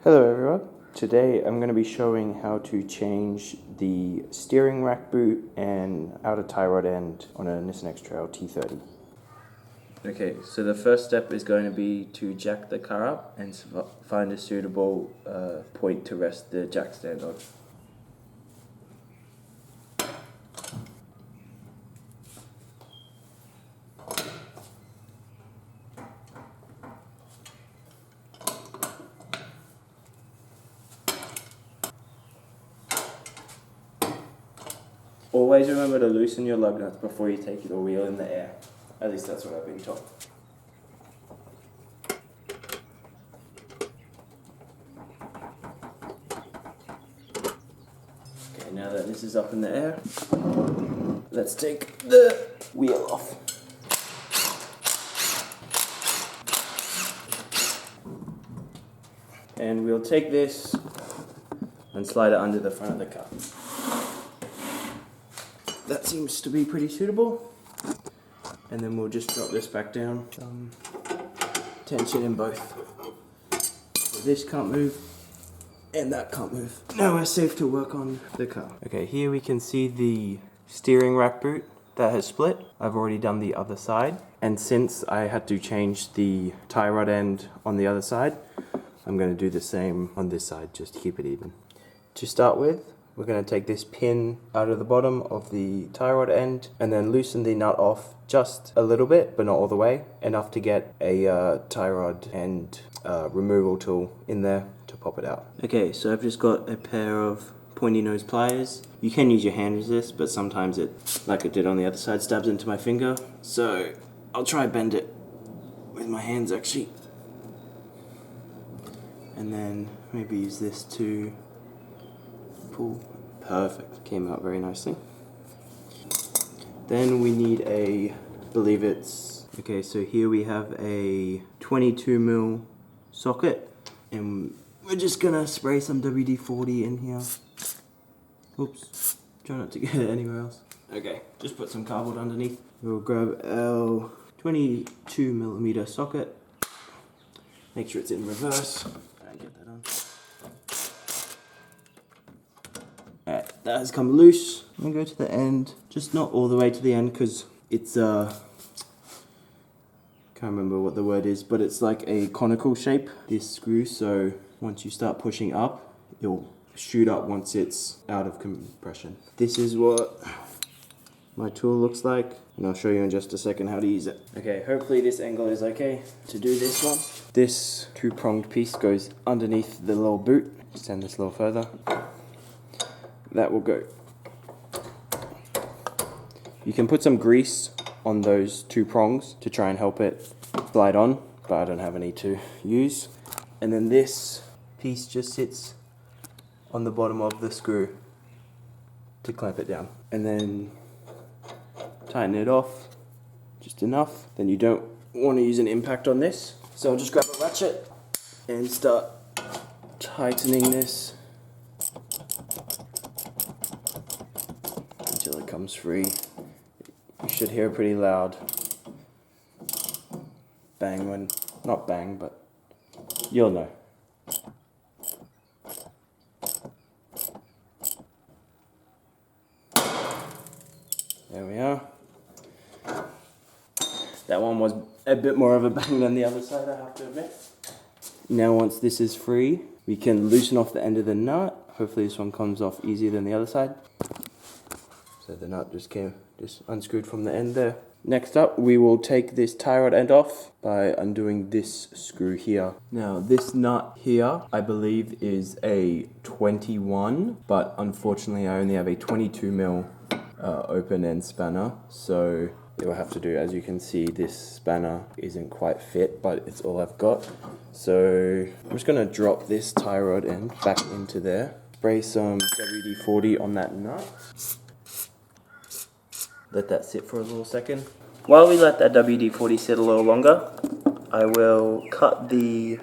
Hello everyone. Today I'm going to be showing how to change the steering rack boot and outer tie rod end on a Nissan X-Trail T30. Okay, so the first step is going to be to jack the car up and find a suitable point to rest the jack stand on. Always remember to loosen your lug nuts before you take the wheel in the air. At least that's what I've been told. Okay, now that this is up in the air, let's take the wheel off. And we'll take this and slide it under the front of the car. That seems to be pretty suitable. And then we'll just drop this back down. Tension in both. So this can't move, and that can't move. Now we're safe to work on the car. Okay, here we can see the steering rack boot that has split. I've already done the other side. And since I had to change the tie rod end on the other side, I'm going to do the same on this side, just to keep it even. To start with, we're going to take this pin out of the bottom of the tie rod end and then loosen the nut off just a little bit, but not all the way, enough to get a tie rod end removal tool in there to pop it out. Okay, so I've just got a pair of pointy nose pliers. You can use your hand with this, but sometimes it, like it did on the other side, stabs into my finger. So I'll try bend it with my hands actually. And then maybe use this to pull. Perfect. Came out very nicely. Then we need I believe it's, okay, so here we have a 22mm socket, and we're just gonna spray some WD-40 in here. Oops, try not to get it anywhere else. Okay, just put some cardboard underneath. We'll grab our 22mm socket, make sure it's in reverse, and get that on. Alright, that has come loose. I'm gonna go to the end, just not all the way to the end because it's can't remember what the word is, but it's like a conical shape, this screw, so once you start pushing up, it'll shoot up once it's out of compression. This is what my tool looks like, and I'll show you in just a second how to use it. Okay, hopefully this angle is okay to do this one. This two-pronged piece goes underneath the little boot. Extend this a little further. That will go. You can put some grease on those two prongs to try and help it slide on, but I don't have any to use. And then this piece just sits on the bottom of the screw to clamp it down. And then tighten it off just enough. Then you don't want to use an impact on this. So I'll just grab a ratchet and start tightening this until it comes free. You should hear a pretty loud bang when, not bang, but you'll know. There we are. That one was a bit more of a bang than the other side, I have to admit. Now once this is free, we can loosen off the end of the nut. Hopefully this one comes off easier than the other side. So the nut just unscrewed from the end there. Next up, we will take this tie rod end off by undoing this screw here. Now this nut here, I believe is a 21, but unfortunately I only have a 22mm open end spanner. So you'll have to do, as you can see, this spanner isn't quite fit, but it's all I've got. So I'm just gonna drop this tie rod end back into there. Spray some WD-40 on that nut. Let that sit for a little second. While we let that WD-40 sit a little longer, I will cut the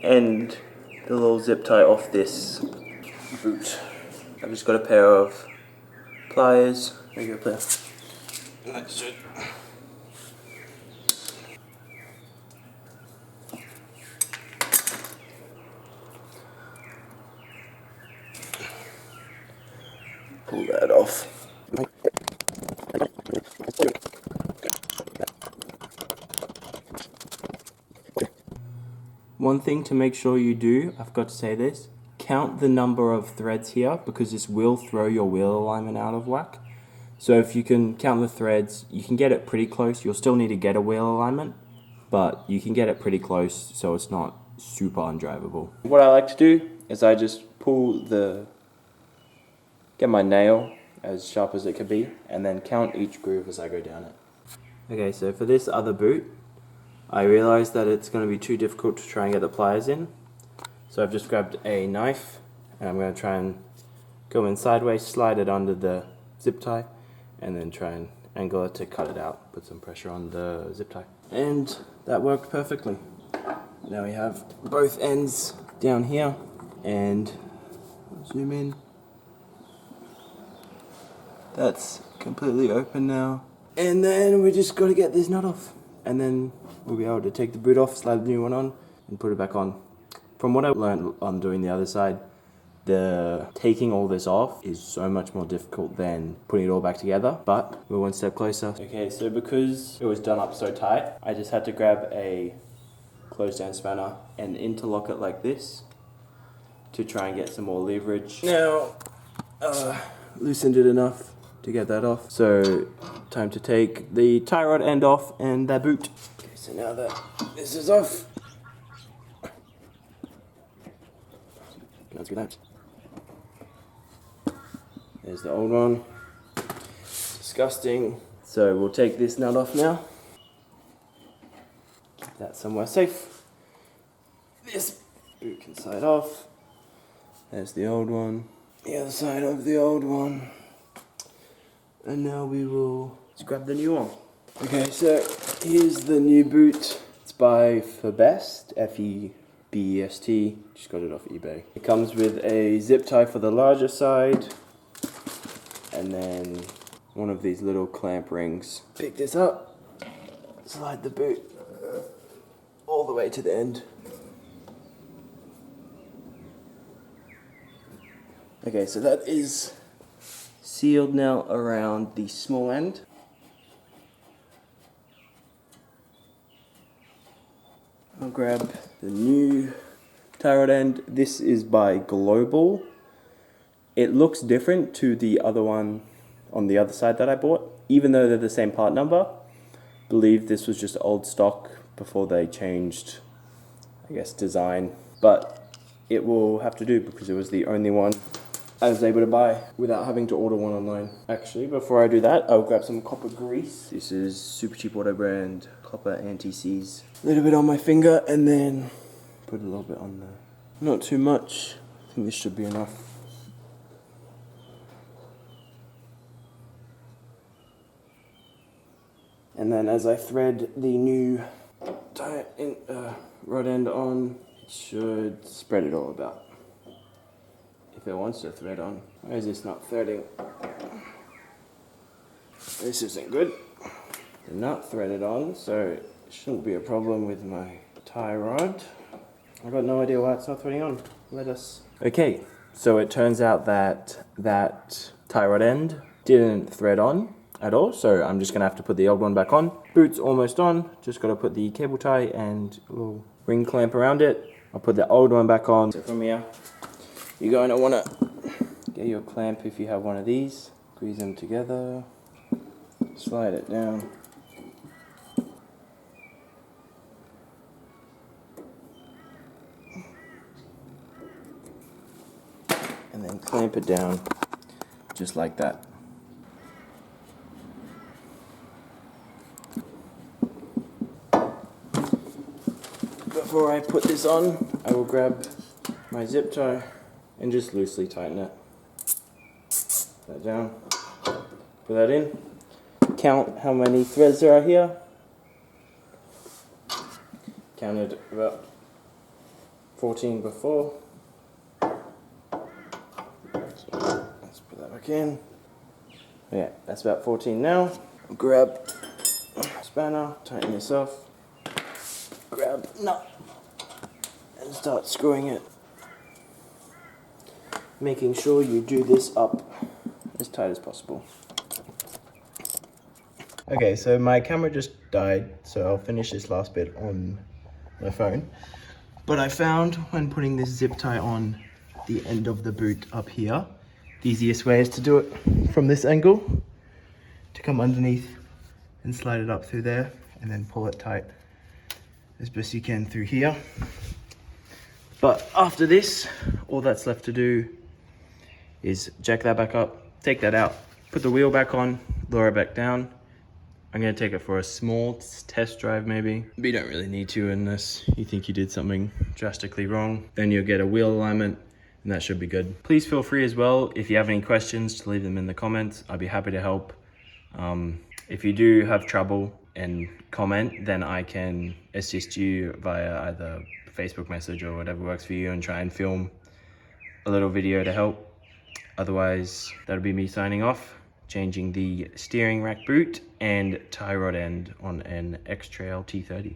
end, the little zip tie off this boot. I've just got a pair of pliers. There you go, player. That should. pull that off. One thing to make sure you do, I've got to say this, count the number of threads here because this will throw your wheel alignment out of whack. So if you can count the threads, you can get it pretty close. You'll still need to get a wheel alignment, but you can get it pretty close so it's not super undrivable. What I like to do is I just get my nail as sharp as it could be and then count each groove as I go down it. Okay, so for this other boot, I realized that it's going to be too difficult to try and get the pliers in. So I've just grabbed a knife and I'm going to try and go in sideways, slide it under the zip tie, and then try and angle it to cut it out, put some pressure on the zip tie. And that worked perfectly. Now we have both ends down here, and zoom in. That's completely open now. And then we just got to get this nut off. And then we'll be able to take the boot off, slide the new one on, and put it back on. From what I learned on doing the other side, taking all this off is so much more difficult than putting it all back together, but we're one step closer. Okay, so because it was done up so tight, I just had to grab a closed down spanner and interlock it like this to try and get some more leverage. Now, loosened it enough to get that off. So, time to take the tie rod end off and that boot. Okay, so now that this is off, let's do that. There's the old one. Disgusting. So we'll take this nut off now. Keep that somewhere safe. This boot can slide off. There's the old one. The other side of the old one. And now we will just grab the new one. Okay, so here's the new boot. It's by Febest, F-E-B-E-S-T. Just got it off eBay. It comes with a zip tie for the larger side, and then one of these little clamp rings. Pick this up, slide the boot all the way to the end. Okay, so that is sealed now around the small end. I'll grab the new tie rod end. This is by Global. It looks different to the other one on the other side that I bought, even though they're the same part number. I believe this was just old stock before they changed, I guess, design. But it will have to do because it was the only one I was able to buy without having to order one online. Actually, before I do that, I'll grab some copper grease. This is super cheap auto brand copper anti-seize. A little bit on my finger and then put a little bit on there. Not too much. I think this should be enough. And then as I thread the new rod end on, it should spread it all about. If it wants to thread on. Why is this not threading? This isn't good. They're not threaded on, so it shouldn't be a problem with my tie rod. I've got no idea why it's not threading on. Okay, so it turns out that tie rod end didn't thread on at all, so I'm just gonna have to put the old one back on. Boot's almost on, just gotta put the cable tie and a little ring clamp around it. I'll put the old one back on. So from here, you're going to want to get your clamp if you have one of these, squeeze them together, slide it down. And then clamp it down just like that. Before I put this on, I will grab my zip tie and just loosely tighten it. That down. Put that in. Count how many threads there are here. Counted about 14 before. So let's put that back in. Yeah, that's about 14 now. Grab a spanner, tighten this off. Grab nut and start screwing it. Making sure you do this up as tight as possible. Okay, so my camera just died, so I'll finish this last bit on my phone. But I found when putting this zip tie on the end of the boot up here, the easiest way is to do it from this angle, to come underneath and slide it up through there and then pull it tight as best you can through here. But after this, all that's left to do is jack that back up, take that out, put the wheel back on, lower it back down. I'm gonna take it for a small test drive maybe, but you don't really need to unless you think you did something drastically wrong. Then you'll get a wheel alignment and that should be good. Please feel free as well, if you have any questions, to leave them in the comments. I'd be happy to help. If you do have trouble and comment, then I can assist you via either Facebook message or whatever works for you and try and film a little video to help. Otherwise, that'll be me signing off, changing the steering rack boot and tie rod end on an X-Trail T30.